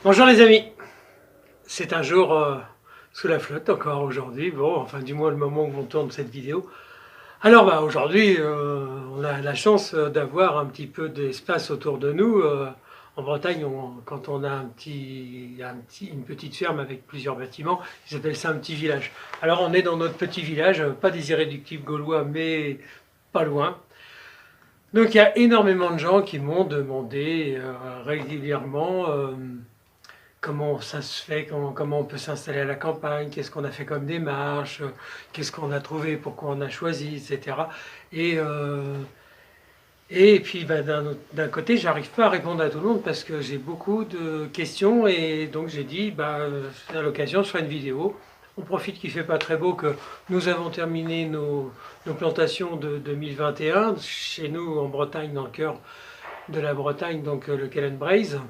Bonjour les amis, c'est un jour sous la flotte encore aujourd'hui, bon, enfin du moins le moment où on tourne cette vidéo. Alors aujourd'hui on a la chance d'avoir un petit peu d'espace autour de nous. En Bretagne, quand on a une petite ferme avec plusieurs bâtiments, ils appellent ça un petit village. Alors on est dans notre petit village, pas des irréductibles gaulois, mais pas loin. Donc il y a énormément de gens qui m'ont demandé régulièrement comment ça se fait, comment on peut s'installer à la campagne, qu'est-ce qu'on a fait comme démarche, qu'est-ce qu'on a trouvé, pourquoi on a choisi, etc. Et, euh, et puis d'un côté, j'arrive pas à répondre à tout le monde parce que j'ai beaucoup de questions et donc j'ai dit, à l'occasion, je ferai une vidéo. On profite qu'il fait pas très beau, que nous avons terminé nos plantations de 2021 chez nous en Bretagne, dans le cœur de la Bretagne, donc le Callen Braze.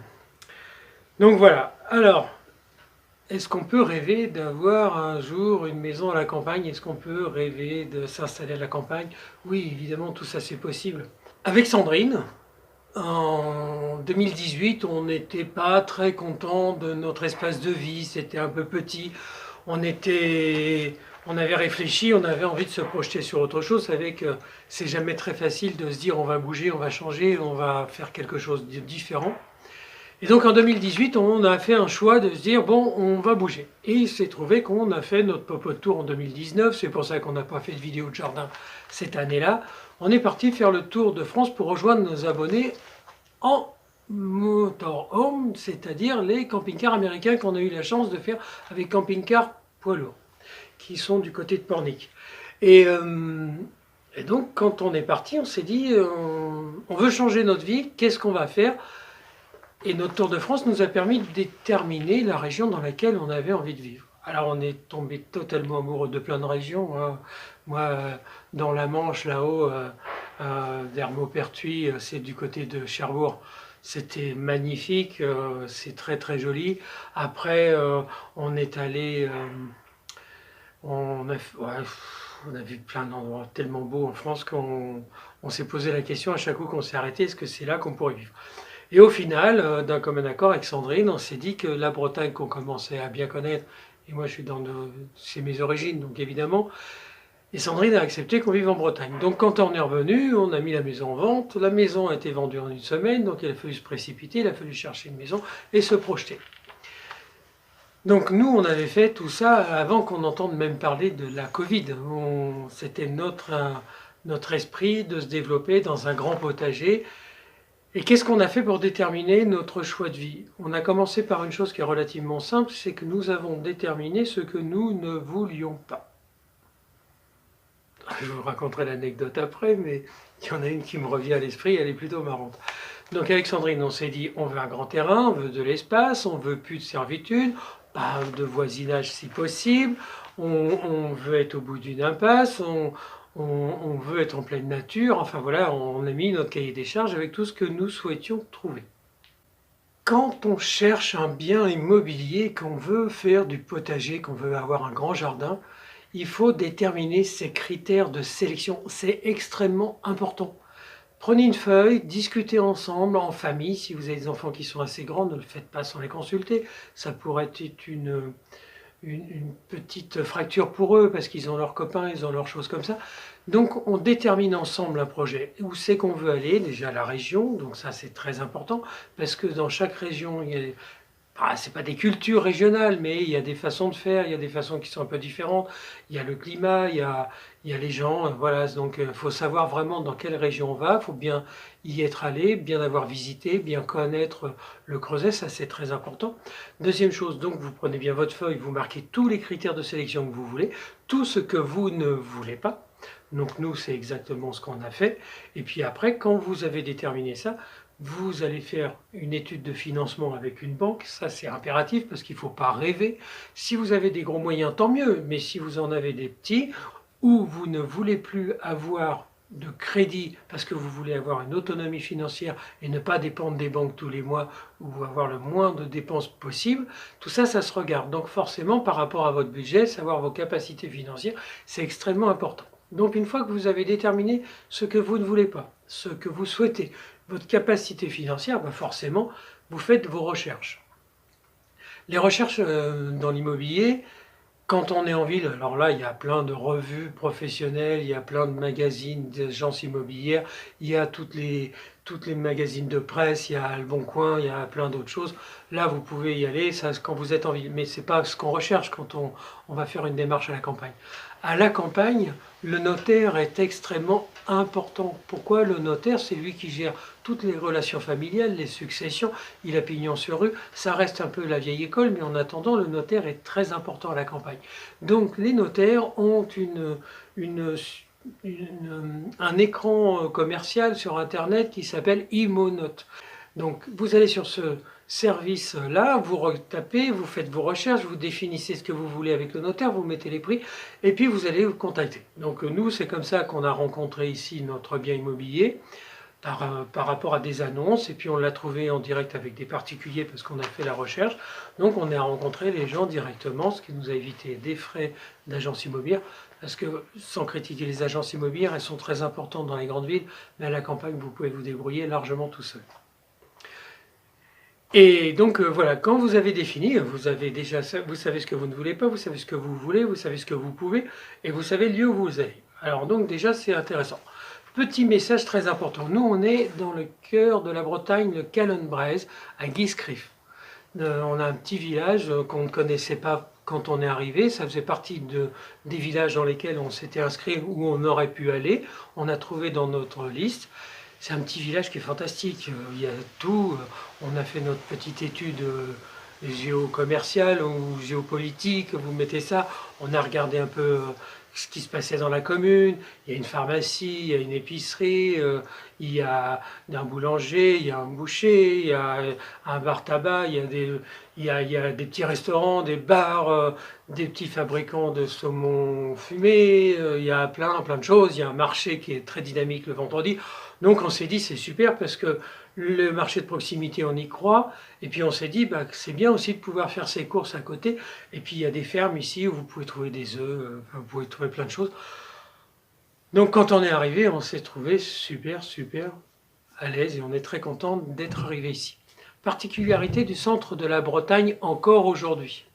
Donc voilà. Alors, est-ce qu'on peut rêver d'avoir un jour une maison à la campagne? Est-ce qu'on peut rêver de s'installer à la campagne? Oui, évidemment, tout ça c'est possible. Avec Sandrine, en 2018, on n'était pas très content de notre espace de vie, c'était un peu petit. On avait réfléchi, on avait envie de se projeter sur autre chose. Avec, c'est jamais très facile de se dire on va bouger, on va changer, on va faire quelque chose de différent. Et donc en 2018, on a fait un choix de se dire, bon, on va bouger. Et il s'est trouvé qu'on a fait notre popote tour en 2019, c'est pour ça qu'on n'a pas fait de vidéo de jardin cette année-là. On est parti faire le tour de France pour rejoindre nos abonnés en motorhome, c'est-à-dire les camping-cars américains qu'on a eu la chance de faire avec camping-car poids lourd, qui sont du côté de Pornic. Et, euh, et donc quand on est parti, on s'est dit, on veut changer notre vie, qu'est-ce qu'on va faire? Et notre Tour de France nous a permis de déterminer la région dans laquelle on avait envie de vivre. Alors on est tombé totalement amoureux de plein de régions, hein. Moi, dans la Manche, là-haut, vers Maupertuis, c'est du côté de Cherbourg. C'était magnifique, c'est très très joli. Après, on est allé, on a vu plein d'endroits tellement beaux en France qu'on s'est posé la question à chaque coup qu'on s'est arrêté, est-ce que c'est là qu'on pourrait vivre? Et au final, d'un commun accord avec Sandrine, on s'est dit que la Bretagne qu'on commençait à bien connaître, et moi je suis c'est mes origines, donc évidemment, et Sandrine a accepté qu'on vive en Bretagne. Donc quand on est revenu, on a mis la maison en vente, la maison a été vendue en une semaine, donc il a fallu se précipiter, il a fallu chercher une maison et se projeter. Donc nous, on avait fait tout ça avant qu'on entende même parler de la Covid. C'était notre esprit de se développer dans un grand potager. Et qu'est-ce qu'on a fait pour déterminer notre choix de vie? On a commencé par une chose qui est relativement simple, c'est que nous avons déterminé ce que nous ne voulions pas. Je vous raconterai l'anecdote après, mais il y en a une qui me revient à l'esprit, elle est plutôt marrante. Donc avec Sandrine, on s'est dit, on veut un grand terrain, on veut de l'espace, on veut plus de servitude, pas de voisinage si possible, on veut être au bout d'une impasse, on veut être en pleine nature, enfin voilà, on a mis notre cahier des charges avec tout ce que nous souhaitions trouver. Quand on cherche un bien immobilier, qu'on veut faire du potager, qu'on veut avoir un grand jardin, il faut déterminer ses critères de sélection. C'est extrêmement important. Prenez une feuille, discutez ensemble, en famille. Si vous avez des enfants qui sont assez grands, ne le faites pas sans les consulter. Ça pourrait être une petite fracture pour eux parce qu'ils ont leurs copains, ils ont leurs choses comme ça. Donc on détermine ensemble un projet. Où c'est qu'on veut aller? Déjà la région, donc ça c'est très important parce que dans chaque région, c'est pas des cultures régionales, mais il y a des façons de faire, il y a des façons qui sont un peu différentes. Il y a le climat, il y a les gens, voilà. Donc il faut savoir vraiment dans quelle région on va, il faut bien y être allé, bien avoir visité, bien connaître le Creuset, ça c'est très important. Deuxième chose, donc vous prenez bien votre feuille, vous marquez tous les critères de sélection que vous voulez, tout ce que vous ne voulez pas. Donc nous, c'est exactement ce qu'on a fait. Et puis après, quand vous avez déterminé ça, vous allez faire une étude de financement avec une banque, ça c'est impératif parce qu'il ne faut pas rêver. Si vous avez des gros moyens, tant mieux, mais si vous en avez des petits, ou vous ne voulez plus avoir de crédit parce que vous voulez avoir une autonomie financière et ne pas dépendre des banques tous les mois ou avoir le moins de dépenses possible, tout ça, ça se regarde. Donc forcément, par rapport à votre budget, savoir vos capacités financières, c'est extrêmement important. Donc une fois que vous avez déterminé ce que vous ne voulez pas, ce que vous souhaitez, votre capacité financière, forcément, vous faites vos recherches. Les recherches dans l'immobilier, quand on est en ville, alors là, il y a plein de revues professionnelles, il y a plein de magazines d'agences immobilières, il y a toutes les magazines de presse, il y a Le Bon Coin, il y a plein d'autres choses. Là, vous pouvez y aller, ça, quand vous êtes en ville. Mais c'est pas ce qu'on recherche quand on va faire une démarche à la campagne. À la campagne, le notaire est extrêmement important. Pourquoi le notaire? C'est lui qui gère toutes les relations familiales, les successions, il a pignon sur rue. Ça reste un peu la vieille école, mais en attendant, le notaire est très important à la campagne. Donc les notaires ont une, un écran commercial sur Internet qui s'appelle Imonote. Donc vous allez sur ce service-là, vous retapez, vous faites vos recherches, vous définissez ce que vous voulez avec le notaire, vous mettez les prix, et puis vous allez vous contacter. Donc nous, c'est comme ça qu'on a rencontré ici notre bien immobilier, par rapport à des annonces, et puis on l'a trouvé en direct avec des particuliers parce qu'on a fait la recherche. Donc on a rencontré les gens directement, ce qui nous a évité des frais d'agence immobilière, parce que sans critiquer les agences immobilières, elles sont très importantes dans les grandes villes, mais à la campagne, vous pouvez vous débrouiller largement tout seul. Et donc voilà, quand vous avez défini, vous avez déjà, vous savez ce que vous ne voulez pas, vous savez ce que vous voulez, vous savez ce que vous pouvez, et vous savez le lieu où vous allez. Alors donc déjà c'est intéressant. Petit message très important, nous on est dans le cœur de la Bretagne, le Calonne-Braise, à Guiscriff. On a un petit village qu'on ne connaissait pas quand on est arrivé, ça faisait partie des villages dans lesquels on s'était inscrit, où on aurait pu aller, on a trouvé dans notre liste. C'est un petit village qui est fantastique, il y a tout, on a fait notre petite étude géocommerciale ou géopolitique, vous mettez ça, on a regardé un peu ce qui se passait dans la commune, il y a une pharmacie, il y a une épicerie, il y a un boulanger, il y a un boucher, il y a un bar-tabac, il y a des petits restaurants, des bars, des petits fabricants de saumon fumé, il y a plein de choses, il y a un marché qui est très dynamique le vendredi. Donc on s'est dit c'est super parce que le marché de proximité on y croit et puis on s'est dit bah, que c'est bien aussi de pouvoir faire ses courses à côté et puis il y a des fermes ici où vous pouvez trouver des œufs, vous pouvez trouver plein de choses. Donc quand on est arrivé on s'est trouvé super à l'aise et on est très content d'être arrivé ici. Particularité du centre de la Bretagne encore aujourd'hui.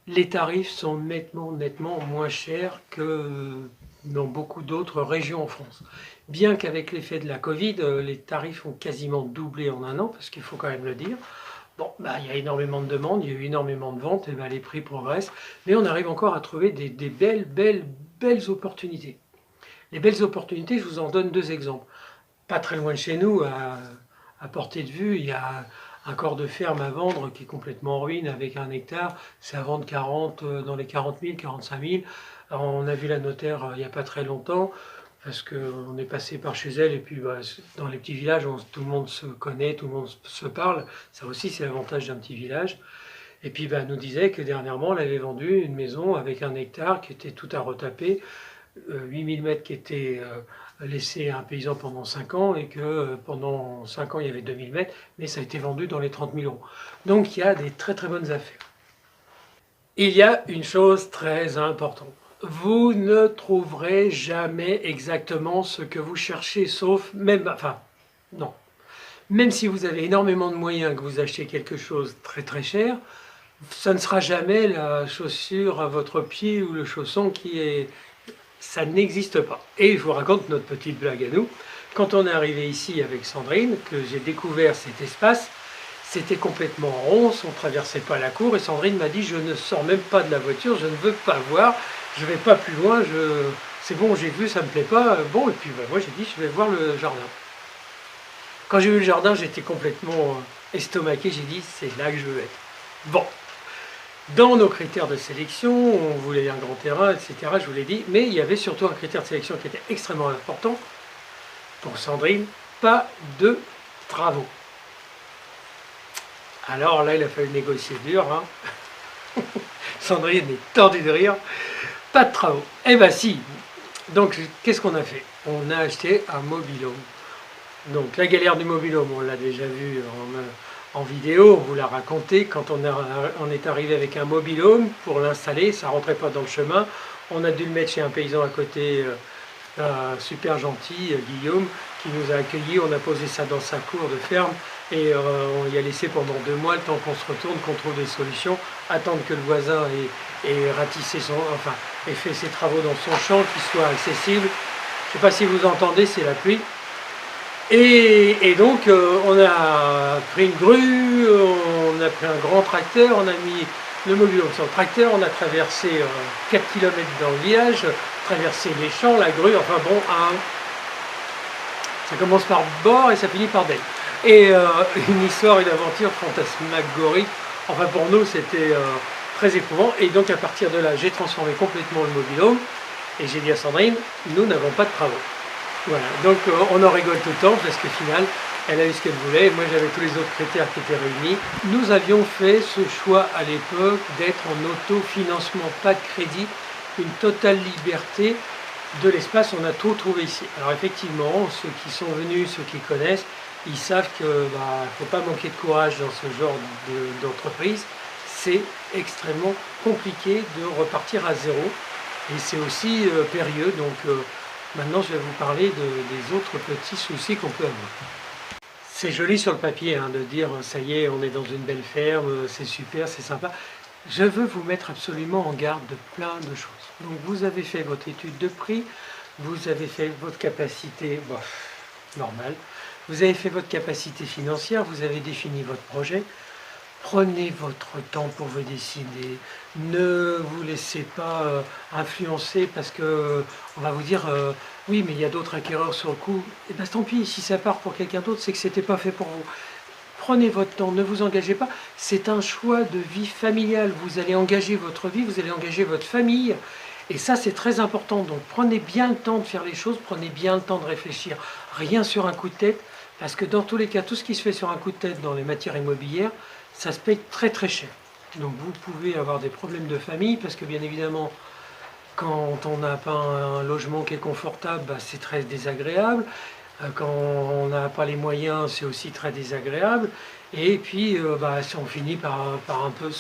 Les tarifs sont nettement moins chers que dans beaucoup d'autres régions en France. Bien qu'avec l'effet de la Covid, les tarifs ont quasiment doublé en un an, parce qu'il faut quand même le dire. Bon, bah, il y a énormément de demandes, il y a eu énormément de ventes, et bah, les prix progressent, mais on arrive encore à trouver des belles opportunités. Les belles opportunités, je vous en donne deux exemples. Pas très loin de chez nous, à portée de vue, il y a un corps de ferme à vendre qui est complètement en ruine avec 1 hectare. C'est à vendre dans les 40 000, 45 000. Alors, on a vu la notaire il n'y a pas très longtemps parce qu'on est passé par chez elle et puis bah, dans les petits villages, tout le monde se connaît, tout le monde se parle. Ça aussi, c'est l'avantage d'un petit village. Et puis bah, elle nous disait que dernièrement, elle avait vendu une maison avec 1 hectare qui était tout à retaper, 8000 mètres qui étaient laissés à un paysan pendant 5 ans et que pendant 5 ans il y avait 2000 mètres, mais ça a été vendu dans les 30 000 euros. Donc il y a des très bonnes affaires. Il y a une chose très importante. Vous ne trouverez jamais exactement ce que vous cherchez, sauf même, enfin, non. Même si vous avez énormément de moyens, que vous achetez quelque chose très cher, ça ne sera jamais la chaussure à votre pied ou le chausson qui est... Ça n'existe pas. Et je vous raconte notre petite blague à nous. Quand on est arrivé ici avec Sandrine, que j'ai découvert cet espace, c'était complètement rond, on ne traversait pas la cour, et Sandrine m'a dit « je ne sors même pas de la voiture, je ne veux pas voir, je ne vais pas plus loin, c'est bon, j'ai vu, ça ne me plaît pas. » Bon, et puis bah, moi j'ai dit « je vais voir le jardin ». Quand j'ai vu le jardin, j'étais complètement estomaqué, j'ai dit « c'est là que je veux être ». Bon, dans nos critères de sélection, on voulait un grand terrain, etc., je vous l'ai dit, mais il y avait surtout un critère de sélection qui était extrêmement important pour Sandrine, pas de travaux. Alors là, il a fallu négocier dur. Hein. Sandrine est tordue de rire. Pas de travaux. Eh bien si. Donc, qu'est-ce qu'on a fait? On a acheté un mobil-home. Donc, la galère du mobil-home, on l'a déjà vu en vidéo, on vous l'a raconté. Quand on est arrivé avec un mobil-home pour l'installer, ça ne rentrait pas dans le chemin. On a dû le mettre chez un paysan à côté, super gentil, Guillaume, qui nous a accueillis. On a posé ça dans sa cour de ferme. Et on y a laissé pendant 2 mois, le temps qu'on se retourne, qu'on trouve des solutions, attendre que le voisin ait ratissé ait fait ses travaux dans son champ, qu'il soit accessible. Je ne sais pas si vous entendez, c'est la pluie. Et donc on a pris une grue, on a pris un grand tracteur, on a mis le mobil-home sur le tracteur, on a traversé 4 km dans le village, traversé les champs, la grue, enfin bon, ça commence par bord et ça finit par del. Et une histoire, une aventure fantasmagorique. Enfin pour nous c'était très éprouvant. Et donc à partir de là, j'ai transformé complètement le mobil-home et j'ai dit à Sandrine, nous n'avons pas de travaux. Voilà, donc on en rigole tout le temps parce qu'au final, elle a eu ce qu'elle voulait, et moi j'avais tous les autres critères qui étaient réunis. Nous avions fait ce choix à l'époque d'être en autofinancement, pas de crédit, une totale liberté de l'espace, on a tout trouvé ici. Alors effectivement, ceux qui sont venus, ceux qui connaissent, ils savent qu'il ne faut pas manquer de courage dans ce genre d'entreprise. C'est extrêmement compliqué de repartir à zéro et c'est aussi périlleux. Donc maintenant, je vais vous parler des autres petits soucis qu'on peut avoir. C'est joli sur le papier de dire ça y est, on est dans une belle ferme, c'est super, c'est sympa. Je veux vous mettre absolument en garde de plein de choses. Donc vous avez fait votre étude de prix, vous avez fait votre capacité normale, vous avez fait votre capacité financière, vous avez défini votre projet. Prenez votre temps pour vous décider. Ne vous laissez pas influencer parce que on va vous dire oui, mais il y a d'autres acquéreurs sur le coup. Et bien tant pis, si ça part pour quelqu'un d'autre, c'est que c'était pas fait pour vous. Prenez votre temps, ne vous engagez pas. C'est un choix de vie familiale. Vous allez engager votre vie, vous allez engager votre famille. Et ça, c'est très important. Donc prenez bien le temps de faire les choses, prenez bien le temps de réfléchir. Rien sur un coup de tête, parce que dans tous les cas, tout ce qui se fait sur un coup de tête dans les matières immobilières, ça se paye très très cher. Donc vous pouvez avoir des problèmes de famille, parce que bien évidemment, quand on n'a pas un logement qui est confortable, c'est très désagréable. Quand on n'a pas les moyens, c'est aussi très désagréable. Et puis, on finit par un peu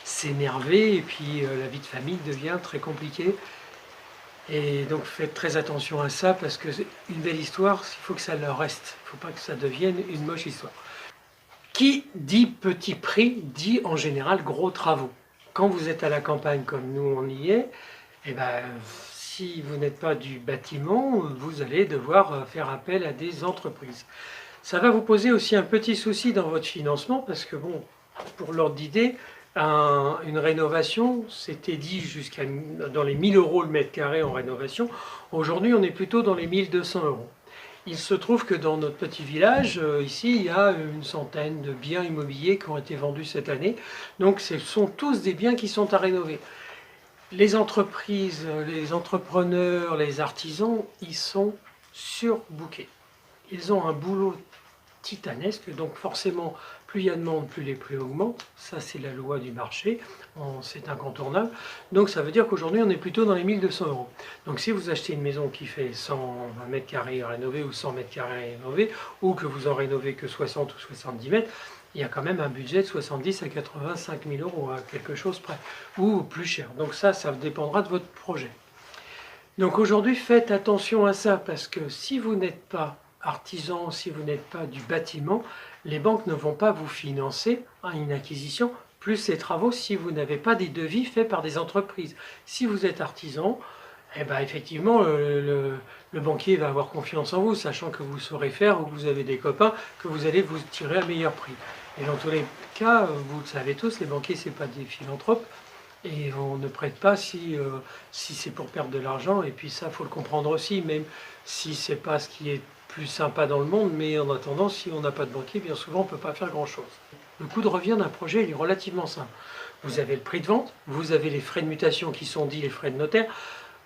s'énerver, et puis la vie de famille devient très compliquée. Et donc faites très attention à ça, parce que une belle histoire, il faut que ça le reste. Il ne faut pas que ça devienne une moche histoire. Qui dit petit prix dit en général gros travaux. Quand vous êtes à la campagne comme nous on y est, si vous n'êtes pas du bâtiment, vous allez devoir faire appel à des entreprises. Ça va vous poser aussi un petit souci dans votre financement parce que bon, pour l'ordre d'idée, une rénovation, c'était dit dans les 1000 euros le mètre carré en rénovation. Aujourd'hui, on est plutôt dans les 1200 euros. Il se trouve que dans notre petit village, ici, il y a une centaine de biens immobiliers qui ont été vendus cette année. Donc ce sont tous des biens qui sont à rénover. Les entreprises, les entrepreneurs, les artisans, ils sont surbookés. Ils ont un boulot titanesque, donc forcément, plus il y a de monde, plus les prix augmentent. Ça, c'est la loi du marché, c'est incontournable. Donc ça veut dire qu'aujourd'hui, on est plutôt dans les 1200 euros. Donc si vous achetez une maison qui fait 120 mètres carrés rénovés ou 100 mètres carrés rénovés, ou que vous en rénovez que 60 ou 70 mètres, il y a quand même un budget de 70 à 85 000 euros à quelque chose près, ou plus cher. Donc ça dépendra de votre projet. Donc aujourd'hui, faites attention à ça, parce que si vous n'êtes pas artisan, si vous n'êtes pas du bâtiment, les banques ne vont pas vous financer une acquisition, plus les travaux, si vous n'avez pas des devis faits par des entreprises. Si vous êtes artisan, effectivement, le banquier va avoir confiance en vous, sachant que vous saurez faire ou que vous avez des copains, que vous allez vous tirer à meilleur prix. Et dans tous les cas, vous le savez tous, les banquiers, ce n'est pas des philanthropes, et on ne prête pas si c'est pour perdre de l'argent. Et puis ça, il faut le comprendre aussi, même si ce n'est pas ce qui est plus sympa dans le monde, mais en attendant, si on n'a pas de banquier, bien souvent, on ne peut pas faire grand-chose. Le coût de revient d'un projet, il est relativement simple. Vous avez le prix de vente, vous avez les frais de mutation qui sont dits les frais de notaire.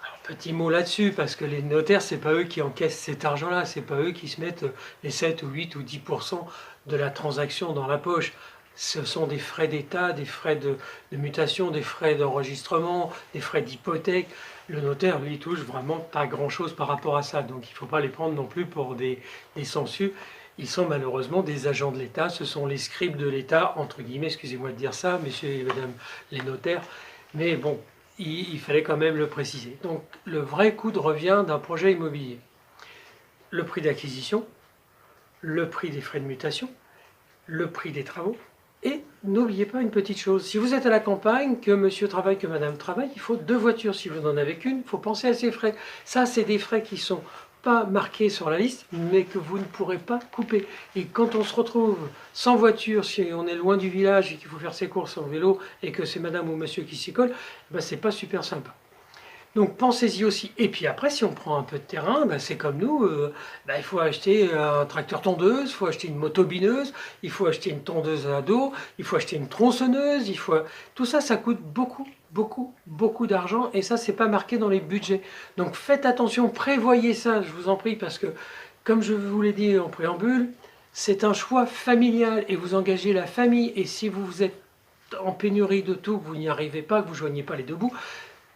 Alors, petit mot là-dessus, parce que les notaires, c'est pas eux qui encaissent cet argent-là, c'est pas eux qui se mettent les 7 ou 8 ou 10% de la transaction dans la poche. Ce sont des frais d'État, des frais de mutation, des frais d'enregistrement, des frais d'hypothèque. Le notaire, lui, touche vraiment pas grand-chose par rapport à ça. Donc il ne faut pas les prendre non plus pour des sangsues. Ils sont malheureusement des agents de l'État. Ce sont les scribes de l'État, entre guillemets, excusez-moi de dire ça, messieurs et mesdames les notaires. Mais bon, il fallait quand même le préciser. Donc le vrai coût de revient d'un projet immobilier. Le prix d'acquisition, le prix des frais de mutation, le prix des travaux. Et n'oubliez pas une petite chose, si vous êtes à la campagne, que monsieur travaille, que madame travaille, il faut 2 voitures. Si vous n'en avez qu'une, il faut penser à ces frais. Ça, c'est des frais qui sont pas marqués sur la liste, mais que vous ne pourrez pas couper. Et quand on se retrouve sans voiture, si on est loin du village et qu'il faut faire ses courses en vélo, et que c'est madame ou monsieur qui s'y colle, ben c'est pas super sympa. Donc pensez-y aussi. Et puis après, si on prend un peu de terrain, ben c'est comme nous, il faut acheter un tracteur tondeuse, il faut acheter une motobineuse, il faut acheter une tondeuse à dos, il faut acheter une tronçonneuse, tout ça, ça coûte beaucoup, beaucoup, beaucoup d'argent et ça, c'est pas marqué dans les budgets. Donc faites attention, prévoyez ça, je vous en prie, parce que comme je vous l'ai dit en préambule, c'est un choix familial et vous engagez la famille. Et si vous êtes en pénurie de tout, que vous n'y arrivez pas, que vous ne joignez pas les deux bouts,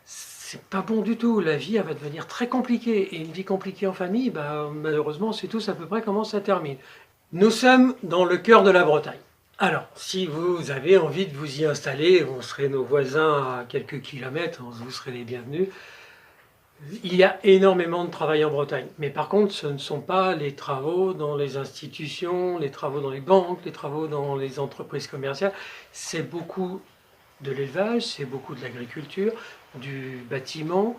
c'est pas bon du tout. La vie, elle va devenir très compliquée. Et une vie compliquée en famille, malheureusement, c'est tous à peu près comment ça termine. Nous sommes dans le cœur de la Bretagne. Alors, si vous avez envie de vous y installer, on serait nos voisins à quelques kilomètres, vous serez les bienvenus. Il y a énormément de travail en Bretagne. Mais par contre, ce ne sont pas les travaux dans les institutions, les travaux dans les banques, les travaux dans les entreprises commerciales. C'est beaucoup de l'élevage, c'est beaucoup de l'agriculture, du bâtiment.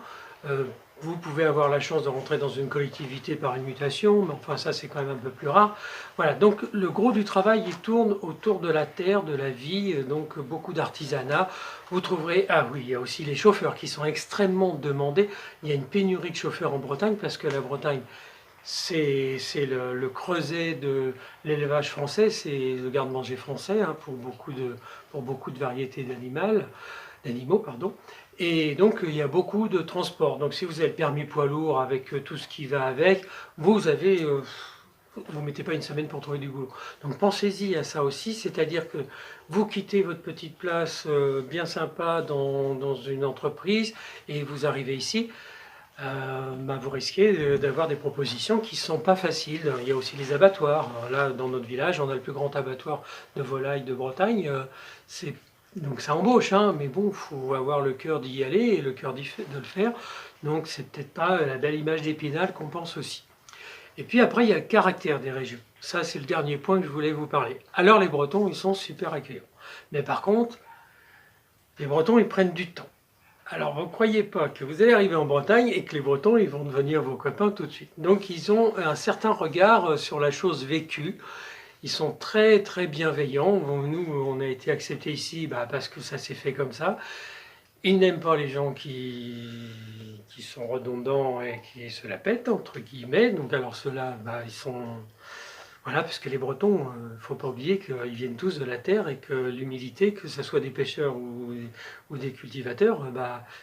Vous pouvez avoir la chance de rentrer dans une collectivité par une mutation, mais enfin ça c'est quand même un peu plus rare. Voilà, donc le gros du travail il tourne autour de la terre, de la vie, donc beaucoup d'artisanat. Vous trouverez, ah oui, il y a aussi les chauffeurs qui sont extrêmement demandés. Il y a une pénurie de chauffeurs en Bretagne parce que la Bretagne c'est le creuset de l'élevage français, c'est le garde-manger français pour beaucoup de variétés d'animaux, pardon. Et donc il y a beaucoup de transport. Donc si vous avez le permis poids lourd avec tout ce qui va avec, vous mettez pas une semaine pour trouver du boulot. Donc pensez-y à ça aussi, c'est-à-dire que vous quittez votre petite place bien sympa dans une entreprise et vous arrivez ici. Vous risquez d'avoir des propositions qui ne sont pas faciles. Il y a aussi les abattoirs. Là, dans notre village, on a le plus grand abattoir de volailles de Bretagne. Donc ça embauche, mais bon, il faut avoir le cœur d'y aller et le cœur de le faire. Donc c'est peut-être pas la belle image d'Épinal qu'on pense aussi. Et puis après, il y a le caractère des régions. Ça, c'est le dernier point que je voulais vous parler. Alors les Bretons, ils sont super accueillants. Mais par contre, les Bretons, ils prennent du temps. Alors, vous ne croyez pas que vous allez arriver en Bretagne et que les Bretons, ils vont devenir vos copains tout de suite. Donc, ils ont un certain regard sur la chose vécue. Ils sont très, très bienveillants. Bon, nous, on a été acceptés ici parce que ça s'est fait comme ça. Ils n'aiment pas les gens qui sont redondants et qui se la pètent, entre guillemets. Donc, alors, ceux-là, ils sont... Voilà, parce que les Bretons, il ne faut pas oublier qu'ils viennent tous de la terre et que l'humilité, que ce soit des pêcheurs ou des cultivateurs,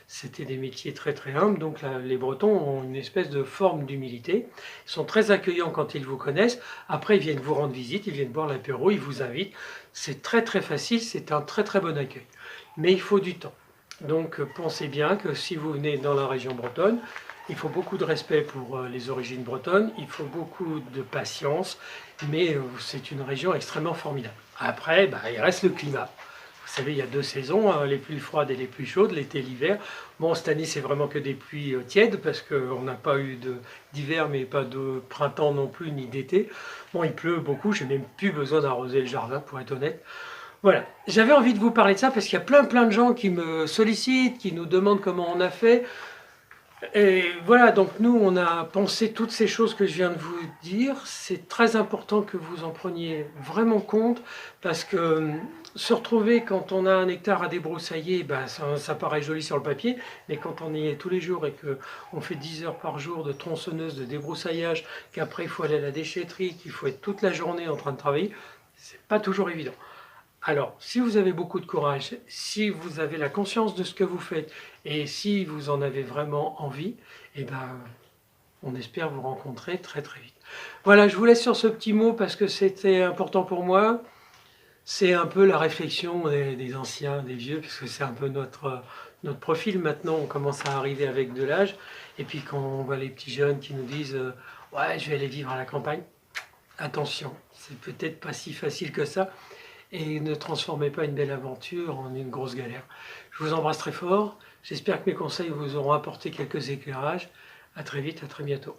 c'était des métiers très très humbles. Donc les Bretons ont une espèce de forme d'humilité. Ils sont très accueillants quand ils vous connaissent. Après, ils viennent vous rendre visite, ils viennent boire l'apéro, ils vous invitent. C'est très très facile, c'est un très très bon accueil. Mais il faut du temps. Donc pensez bien que si vous venez dans la région bretonne, il faut beaucoup de respect pour les origines bretonnes, il faut beaucoup de patience, mais c'est une région extrêmement formidable. Après, il reste le climat. Vous savez, il y a 2 saisons, les plus froides et les plus chaudes, l'été et l'hiver. Bon, cette année, c'est vraiment que des pluies tièdes, parce qu'on n'a pas eu d'hiver, mais pas de printemps non plus, ni d'été. Bon, il pleut beaucoup, j'ai même plus besoin d'arroser le jardin, pour être honnête. Voilà, j'avais envie de vous parler de ça, parce qu'il y a plein de gens qui me sollicitent, qui nous demandent comment on a fait. Et voilà, donc nous, on a pensé toutes ces choses que je viens de vous dire. C'est très important que vous en preniez vraiment compte, parce que se retrouver quand on a 1 hectare à débroussailler, ça paraît joli sur le papier, mais quand on y est tous les jours et qu'on fait 10 heures par jour de tronçonneuse, de débroussaillage, qu'après il faut aller à la déchetterie, qu'il faut être toute la journée en train de travailler, c'est pas toujours évident. Alors, si vous avez beaucoup de courage, si vous avez la conscience de ce que vous faites et si vous en avez vraiment envie, on espère vous rencontrer très très vite. Voilà, je vous laisse sur ce petit mot parce que c'était important pour moi. C'est un peu la réflexion des anciens, des vieux, parce que c'est un peu notre profil maintenant. On commence à arriver avec de l'âge. Et puis quand on voit les petits jeunes qui nous disent « Ouais, je vais aller vivre à la campagne », attention, c'est peut-être pas si facile que ça. Et ne transformez pas une belle aventure en une grosse galère. Je vous embrasse très fort. J'espère que mes conseils vous auront apporté quelques éclairages. À très vite, à très bientôt.